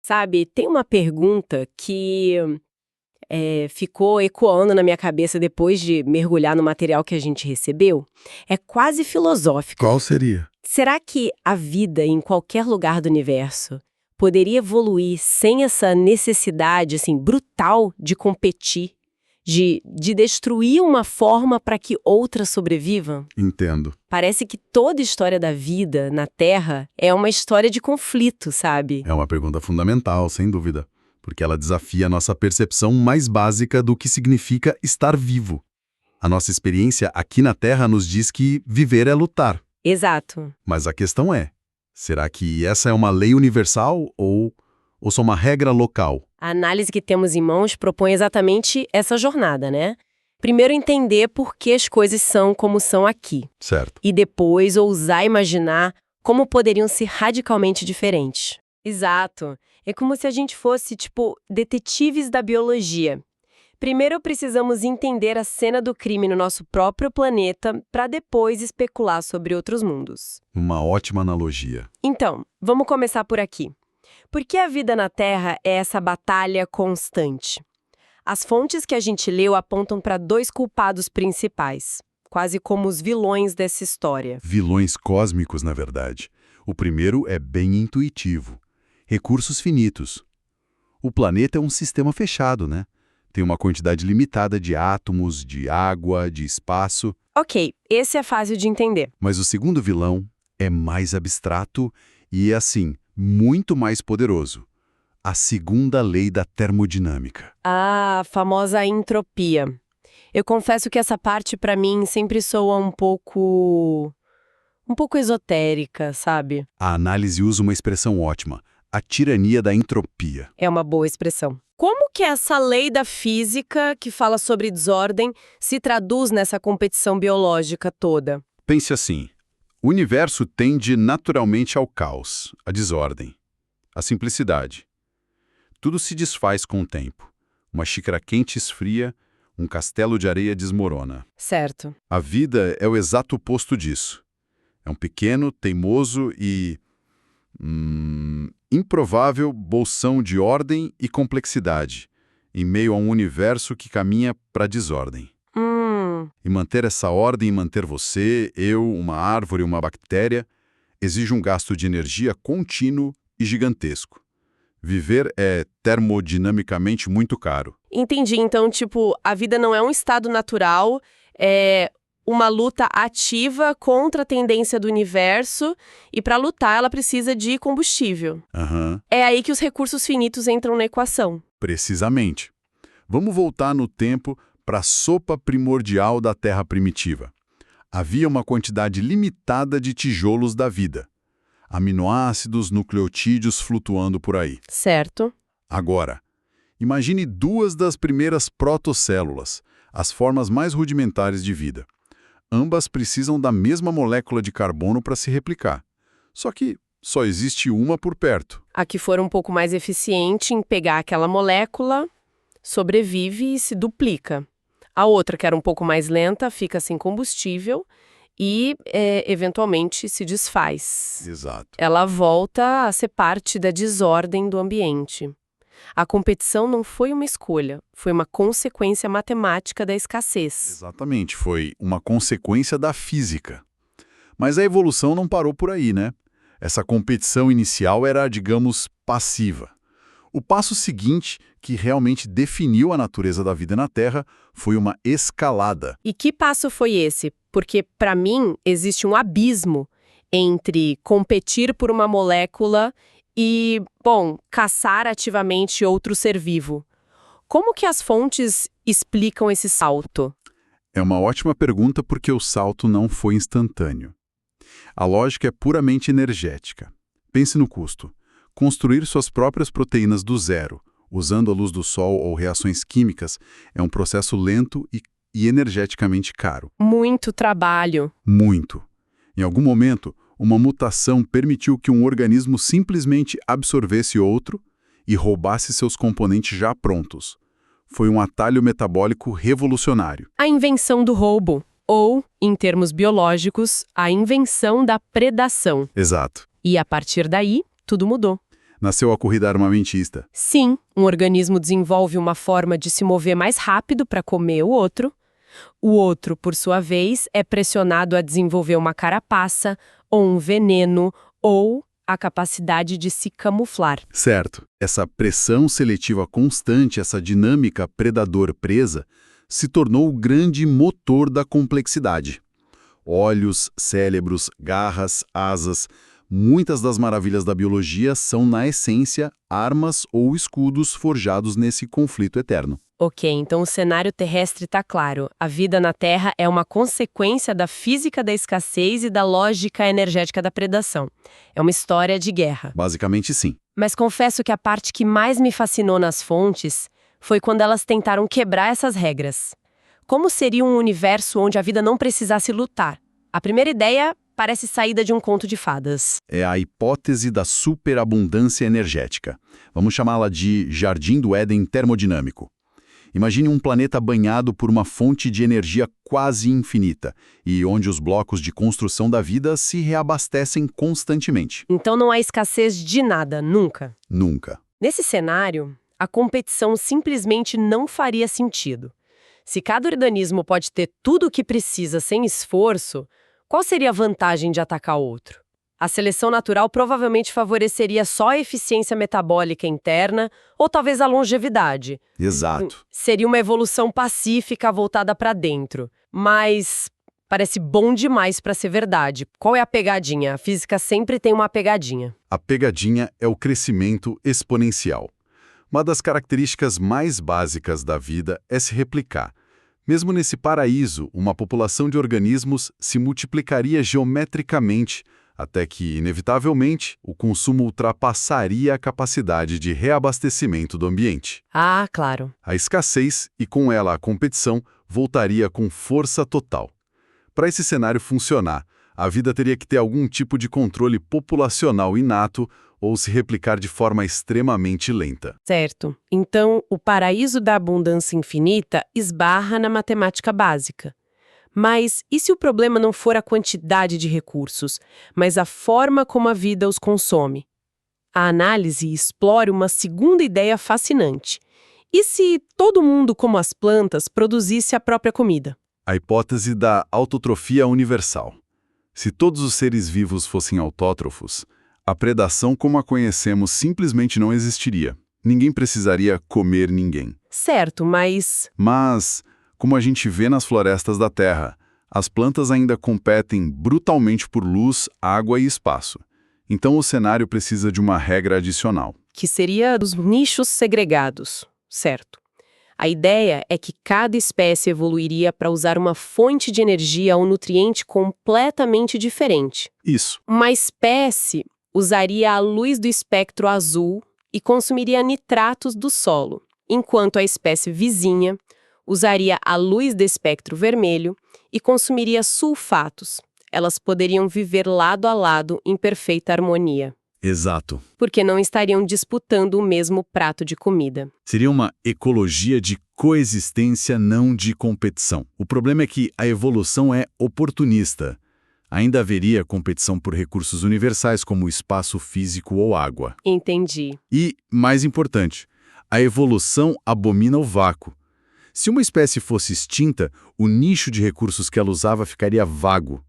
Sabe, tem uma pergunta que ficou ecoando na minha cabeça depois de mergulhar no material que a gente recebeu. É quase filosófica. Qual seria? Será que a vida em qualquer lugar do universo poderia evoluir sem essa necessidade, assim, brutal de competir, de destruir uma forma para que outra sobreviva? Entendo. Parece que toda história da vida na Terra é uma história de conflito, sabe? É uma pergunta fundamental, sem dúvida, porque ela desafia a nossa percepção mais básica do que significa estar vivo. A nossa experiência aqui na Terra nos diz que viver é lutar. Exato. Mas a questão é, será que essa é uma lei universal ou só uma regra local? A análise que temos em mãos propõe exatamente essa jornada, né? Primeiro entender por que as coisas são como são aqui. Certo. E depois ousar imaginar como poderiam ser radicalmente diferentes. Exato. É como se a gente fosse, tipo, detetives da biologia. Primeiro precisamos entender a cena do crime no nosso próprio planeta para depois especular sobre outros mundos. Uma ótima analogia. Então, vamos começar por aqui. Por que a vida na Terra é essa batalha constante? As fontes que a gente leu apontam para dois culpados principais, quase como os vilões dessa história. Vilões cósmicos, na verdade. O primeiro é bem intuitivo. Recursos finitos. O planeta é um sistema fechado, né? Tem uma quantidade limitada de átomos, de água, de espaço. Ok, esse é fácil de entender. Mas o segundo vilão é mais abstrato e, assim, muito mais poderoso. A segunda lei da termodinâmica. Ah, a famosa entropia. Eu confesso que essa parte para mim sempre soa um pouco esotérica, sabe? A análise usa uma expressão ótima, a tirania da entropia. É uma boa expressão. Como que essa lei da física, que fala sobre desordem, se traduz nessa competição biológica toda? Pense assim, o universo tende naturalmente ao caos, à desordem, à simplicidade. Tudo se desfaz com o tempo. Uma xícara quente esfria, um castelo de areia desmorona. Certo. A vida é o exato oposto disso. É um pequeno, teimoso e improvável bolsão de ordem e complexidade, em meio a um universo que caminha para a desordem. E manter essa ordem, manter você, eu, uma árvore, uma bactéria, exige um gasto de energia contínuo e gigantesco. Viver é termodinamicamente muito caro. Entendi. Então, tipo, a vida não é um estado natural, é uma luta ativa contra a tendência do universo, e para lutar ela precisa de combustível. É aí que os recursos finitos entram na equação. Precisamente. Vamos voltar no tempo para a sopa primordial da Terra primitiva. Havia uma quantidade limitada de tijolos da vida. Aminoácidos, nucleotídeos flutuando por aí. Certo. Agora, imagine duas das primeiras protocélulas, as formas mais rudimentares de vida. Ambas precisam da mesma molécula de carbono para se replicar. Só que só existe uma por perto. A que for um pouco mais eficiente em pegar aquela molécula, sobrevive e se duplica. A outra, que era um pouco mais lenta, fica sem combustível e, eventualmente, se desfaz. Exato. Ela volta a ser parte da desordem do ambiente. A competição não foi uma escolha, foi uma consequência matemática da escassez. Exatamente, foi uma consequência da física. Mas a evolução não parou por aí, né? Essa competição inicial era, digamos, passiva. O passo seguinte, que realmente definiu a natureza da vida na Terra, foi uma escalada. E que passo foi esse? Porque, para mim, existe um abismo entre competir por uma molécula e, caçar ativamente outro ser vivo. Como que as fontes explicam esse salto? É uma ótima pergunta porque o salto não foi instantâneo. A lógica é puramente energética. Pense no custo. Construir suas próprias proteínas do zero, usando a luz do sol ou reações químicas, é um processo lento e energeticamente caro. Muito trabalho. Muito. Em algum momento, uma mutação permitiu que um organismo simplesmente absorvesse outro e roubasse seus componentes já prontos. Foi um atalho metabólico revolucionário. A invenção do roubo, ou, em termos biológicos, a invenção da predação. Exato. E a partir daí, tudo mudou. Nasceu a corrida armamentista. Sim, um organismo desenvolve uma forma de se mover mais rápido para comer o outro. O outro, por sua vez, é pressionado a desenvolver uma carapaça, ou um veneno, ou a capacidade de se camuflar. Certo. Essa pressão seletiva constante, essa dinâmica predador-presa, se tornou o grande motor da complexidade. Olhos, cérebros, garras, asas. Muitas das maravilhas da biologia são, na essência, armas ou escudos forjados nesse conflito eterno. Ok, então o cenário terrestre está claro. A vida na Terra é uma consequência da física da escassez e da lógica energética da predação. É uma história de guerra. Basicamente, sim. Mas confesso que a parte que mais me fascinou nas fontes foi quando elas tentaram quebrar essas regras. Como seria um universo onde a vida não precisasse lutar? A primeira ideia parece saída de um conto de fadas. É a hipótese da superabundância energética. Vamos chamá-la de Jardim do Éden termodinâmico. Imagine um planeta banhado por uma fonte de energia quase infinita e onde os blocos de construção da vida se reabastecem constantemente. Então não há escassez de nada, nunca. Nunca. Nesse cenário, a competição simplesmente não faria sentido. Se cada organismo pode ter tudo o que precisa sem esforço, qual seria a vantagem de atacar outro? A seleção natural provavelmente favoreceria só a eficiência metabólica interna ou talvez a longevidade. Exato. Seria uma evolução pacífica voltada para dentro. Mas parece bom demais para ser verdade. Qual é a pegadinha? A física sempre tem uma pegadinha. A pegadinha é o crescimento exponencial. Uma das características mais básicas da vida é se replicar. Mesmo nesse paraíso, uma população de organismos se multiplicaria geometricamente, até que, inevitavelmente, o consumo ultrapassaria a capacidade de reabastecimento do ambiente. Ah, claro. A escassez, e com ela a competição, voltaria com força total. Para esse cenário funcionar, a vida teria que ter algum tipo de controle populacional inato ou se replicar de forma extremamente lenta. Certo. Então, o paraíso da abundância infinita esbarra na matemática básica. Mas e se o problema não for a quantidade de recursos, mas a forma como a vida os consome? A análise explora uma segunda ideia fascinante. E se todo mundo, como as plantas, produzisse a própria comida? A hipótese da autotrofia universal. Se todos os seres vivos fossem autótrofos, a predação como a conhecemos simplesmente não existiria. Ninguém precisaria comer ninguém. Certo, mas... Mas, como a gente vê nas florestas da Terra, as plantas ainda competem brutalmente por luz, água e espaço. Então o cenário precisa de uma regra adicional. Que seria dos nichos segregados, certo? A ideia é que cada espécie evoluiria para usar uma fonte de energia ou nutriente completamente diferente. Isso. Uma espécie usaria a luz do espectro azul e consumiria nitratos do solo, enquanto a espécie vizinha usaria a luz do espectro vermelho e consumiria sulfatos. Elas poderiam viver lado a lado em perfeita harmonia. Exato. Porque não estariam disputando o mesmo prato de comida. Seria uma ecologia de coexistência, não de competição. O problema é que a evolução é oportunista. Ainda haveria competição por recursos universais como espaço físico ou água. Entendi. E, mais importante, a evolução abomina o vácuo. Se uma espécie fosse extinta, o nicho de recursos que ela usava ficaria vago.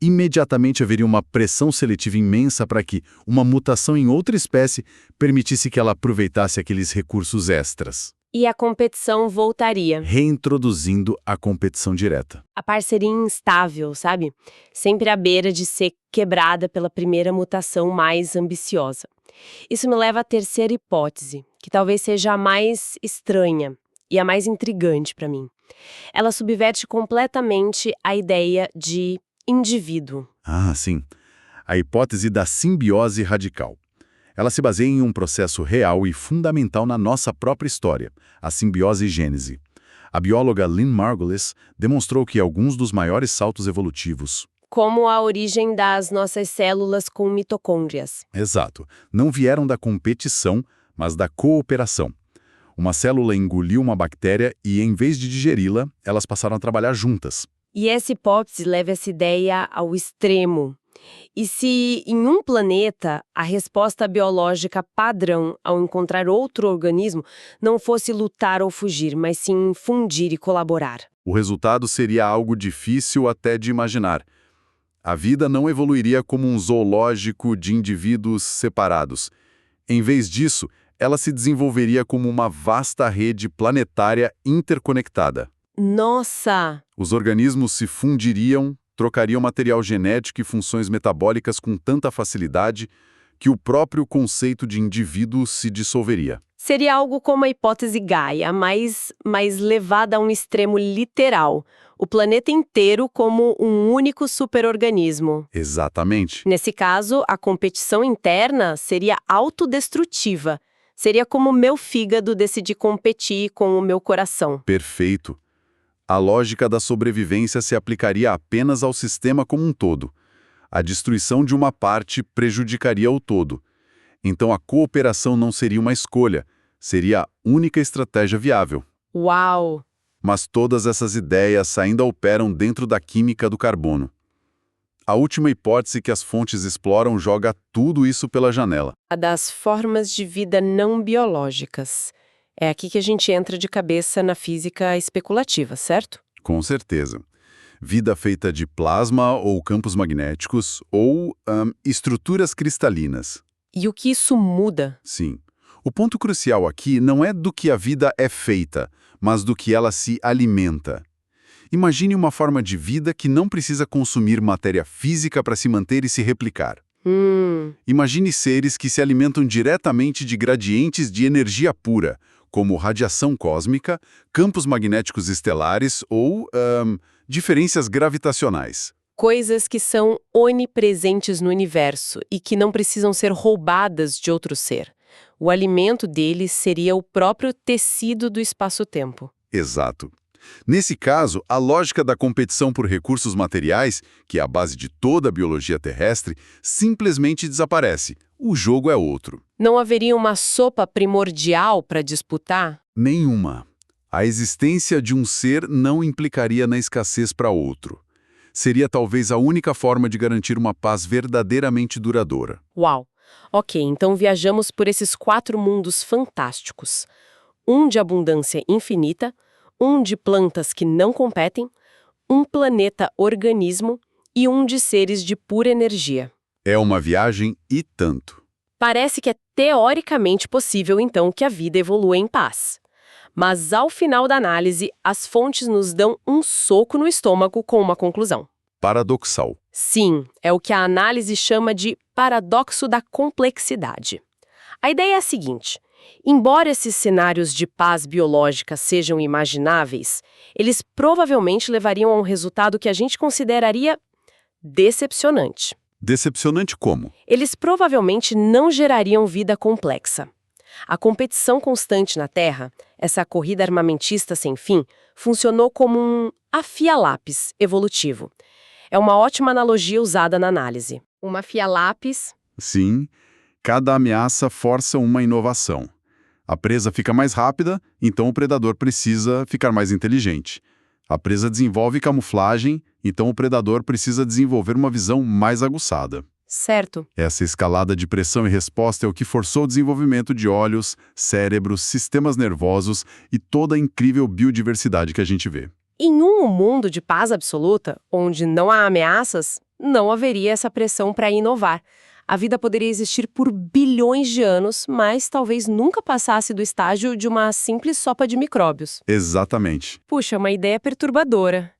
Imediatamente haveria uma pressão seletiva imensa para que uma mutação em outra espécie permitisse que ela aproveitasse aqueles recursos extras. E a competição voltaria. Reintroduzindo a competição direta. A parceria instável, sabe? Sempre à beira de ser quebrada pela primeira mutação mais ambiciosa. Isso me leva à terceira hipótese, que talvez seja a mais estranha e a mais intrigante para mim. Ela subverte completamente a ideia de indivíduo. Ah, sim. A hipótese da simbiose radical. Ela se baseia em um processo real e fundamental na nossa própria história, a simbiose-gênese. A bióloga Lynn Margulis demonstrou que alguns dos maiores saltos evolutivos, como a origem das nossas células com mitocôndrias. Exato, não vieram da competição, mas da cooperação. Uma célula engoliu uma bactéria e, em vez de digeri-la, elas passaram a trabalhar juntas. E essa hipótese leva essa ideia ao extremo. E se em um planeta a resposta biológica padrão ao encontrar outro organismo não fosse lutar ou fugir, mas sim fundir e colaborar? O resultado seria algo difícil até de imaginar. A vida não evoluiria como um zoológico de indivíduos separados. Em vez disso, ela se desenvolveria como uma vasta rede planetária interconectada. Nossa! Os organismos se fundiriam, trocariam material genético e funções metabólicas com tanta facilidade que o próprio conceito de indivíduo se dissolveria. Seria algo como a hipótese Gaia, mas levada a um extremo literal. O planeta inteiro como um único superorganismo. Exatamente. Nesse caso, a competição interna seria autodestrutiva. Seria como meu fígado decidir competir com o meu coração. Perfeito. A lógica da sobrevivência se aplicaria apenas ao sistema como um todo. A destruição de uma parte prejudicaria o todo. Então a cooperação não seria uma escolha, seria a única estratégia viável. Uau! Mas todas essas ideias ainda operam dentro da química do carbono. A última hipótese que as fontes exploram joga tudo isso pela janela. A das formas de vida não biológicas. É aqui que a gente entra de cabeça na física especulativa, certo? Com certeza. Vida feita de plasma ou campos magnéticos ou estruturas cristalinas. E o que isso muda? Sim. O ponto crucial aqui não é do que a vida é feita, mas do que ela se alimenta. Imagine uma forma de vida que não precisa consumir matéria física para se manter e se replicar. Imagine seres que se alimentam diretamente de gradientes de energia pura, como radiação cósmica, campos magnéticos estelares ou diferenças gravitacionais. Coisas que são onipresentes no universo e que não precisam ser roubadas de outro ser. O alimento deles seria o próprio tecido do espaço-tempo. Exato. Nesse caso, a lógica da competição por recursos materiais, que é a base de toda a biologia terrestre, simplesmente desaparece. O jogo é outro. Não haveria uma sopa primordial para disputar? Nenhuma. A existência de um ser não implicaria na escassez para outro. Seria talvez a única forma de garantir uma paz verdadeiramente duradoura. Uau! Ok, então viajamos por esses 4 mundos fantásticos. Um de abundância infinita, um de plantas que não competem, um planeta organismo e um de seres de pura energia. É uma viagem e tanto. Parece que é teoricamente possível, então, que a vida evolua em paz. Mas, ao final da análise, as fontes nos dão um soco no estômago com uma conclusão. Paradoxal. Sim, é o que a análise chama de paradoxo da complexidade. A ideia é a seguinte: embora esses cenários de paz biológica sejam imagináveis, eles provavelmente levariam a um resultado que a gente consideraria decepcionante. Decepcionante como? Eles provavelmente não gerariam vida complexa. A competição constante na Terra, essa corrida armamentista sem fim, funcionou como um afia-lápis evolutivo. É uma ótima analogia usada na análise. Uma afia-lápis. Sim, cada ameaça força uma inovação. A presa fica mais rápida, então o predador precisa ficar mais inteligente. A presa desenvolve camuflagem, então o predador precisa desenvolver uma visão mais aguçada. Certo. Essa escalada de pressão e resposta é o que forçou o desenvolvimento de olhos, cérebros, sistemas nervosos e toda a incrível biodiversidade que a gente vê. Em um mundo de paz absoluta, onde não há ameaças, não haveria essa pressão para inovar. A vida poderia existir por bilhões de anos, mas talvez nunca passasse do estágio de uma simples sopa de micróbios. Exatamente. Puxa, uma ideia perturbadora.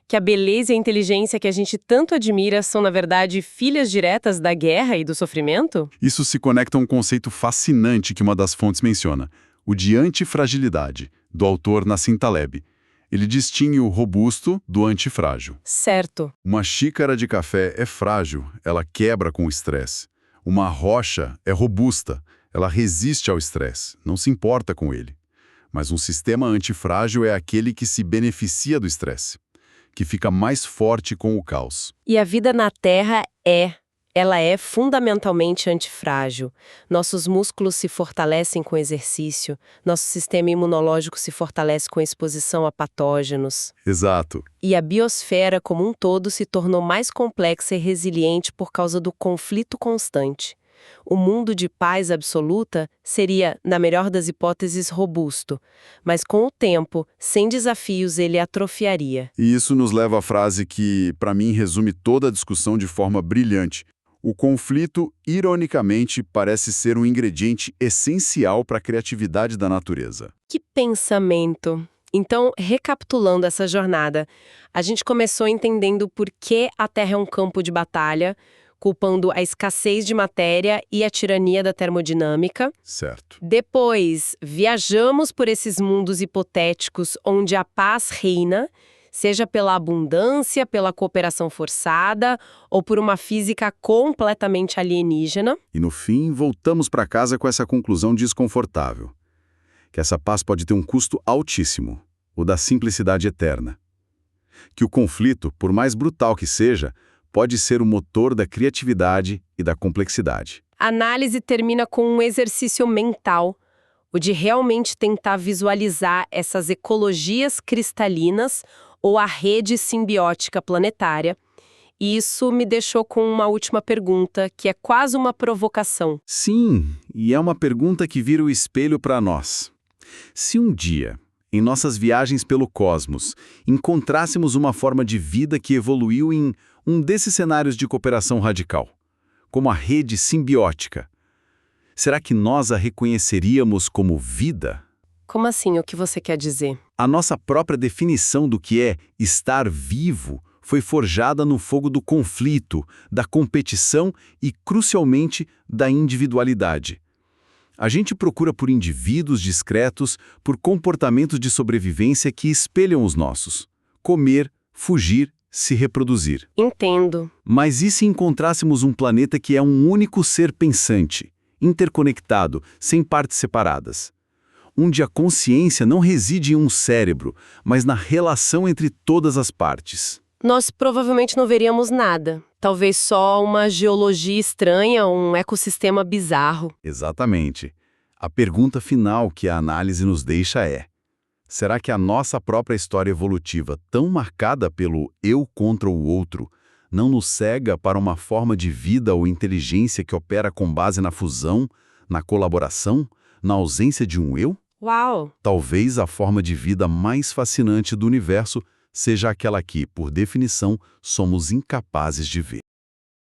Que a beleza e a inteligência que a gente tanto admira são, na verdade, filhas diretas da guerra e do sofrimento? Isso se conecta a um conceito fascinante que uma das fontes menciona, o de antifragilidade, do autor Nassim Taleb. Ele distingue o robusto do antifrágil. Certo. Uma xícara de café é frágil, ela quebra com o estresse. Uma rocha é robusta, ela resiste ao estresse, não se importa com ele. Mas um sistema antifrágil é aquele que se beneficia do estresse, que fica mais forte com o caos. E a vida na Terra é Ela é fundamentalmente antifrágil. Nossos músculos se fortalecem com exercício, nosso sistema imunológico se fortalece com exposição a patógenos. Exato. E a biosfera como um todo se tornou mais complexa e resiliente por causa do conflito constante. O mundo de paz absoluta seria, na melhor das hipóteses, robusto, mas com o tempo, sem desafios, ele atrofiaria. E isso nos leva à frase que, para mim, resume toda a discussão de forma brilhante. O conflito, ironicamente, parece ser um ingrediente essencial para a criatividade da natureza. Que pensamento! Então, recapitulando essa jornada, a gente começou entendendo por que a Terra é um campo de batalha, culpando a escassez de matéria e a tirania da termodinâmica. Certo. Depois, viajamos por esses mundos hipotéticos onde a paz reina, seja pela abundância, pela cooperação forçada ou por uma física completamente alienígena. E no fim, voltamos para casa com essa conclusão desconfortável. Que essa paz pode ter um custo altíssimo, o da simplicidade eterna. Que o conflito, por mais brutal que seja, pode ser o motor da criatividade e da complexidade. A análise termina com um exercício mental, o de realmente tentar visualizar essas ecologias cristalinas ou a rede simbiótica planetária. E isso me deixou com uma última pergunta, que é quase uma provocação. Sim, e é uma pergunta que vira o espelho para nós. Se um dia, em nossas viagens pelo cosmos, encontrássemos uma forma de vida que evoluiu em um desses cenários de cooperação radical, como a rede simbiótica, será que nós a reconheceríamos como vida? Como assim? O que você quer dizer? A nossa própria definição do que é estar vivo foi forjada no fogo do conflito, da competição e, crucialmente, da individualidade. A gente procura por indivíduos discretos, por comportamentos de sobrevivência que espelham os nossos. Comer, fugir, se reproduzir. Entendo. Mas e se encontrássemos um planeta que é um único ser pensante, interconectado, sem partes separadas? Onde a consciência não reside em um cérebro, mas na relação entre todas as partes. Nós provavelmente não veríamos nada. Talvez só uma geologia estranha, um ecossistema bizarro. Exatamente. A pergunta final que a análise nos deixa é: será que a nossa própria história evolutiva, tão marcada pelo eu contra o outro, não nos cega para uma forma de vida ou inteligência que opera com base na fusão, na colaboração, na ausência de um eu? Uau! Talvez a forma de vida mais fascinante do universo seja aquela que, por definição, somos incapazes de ver.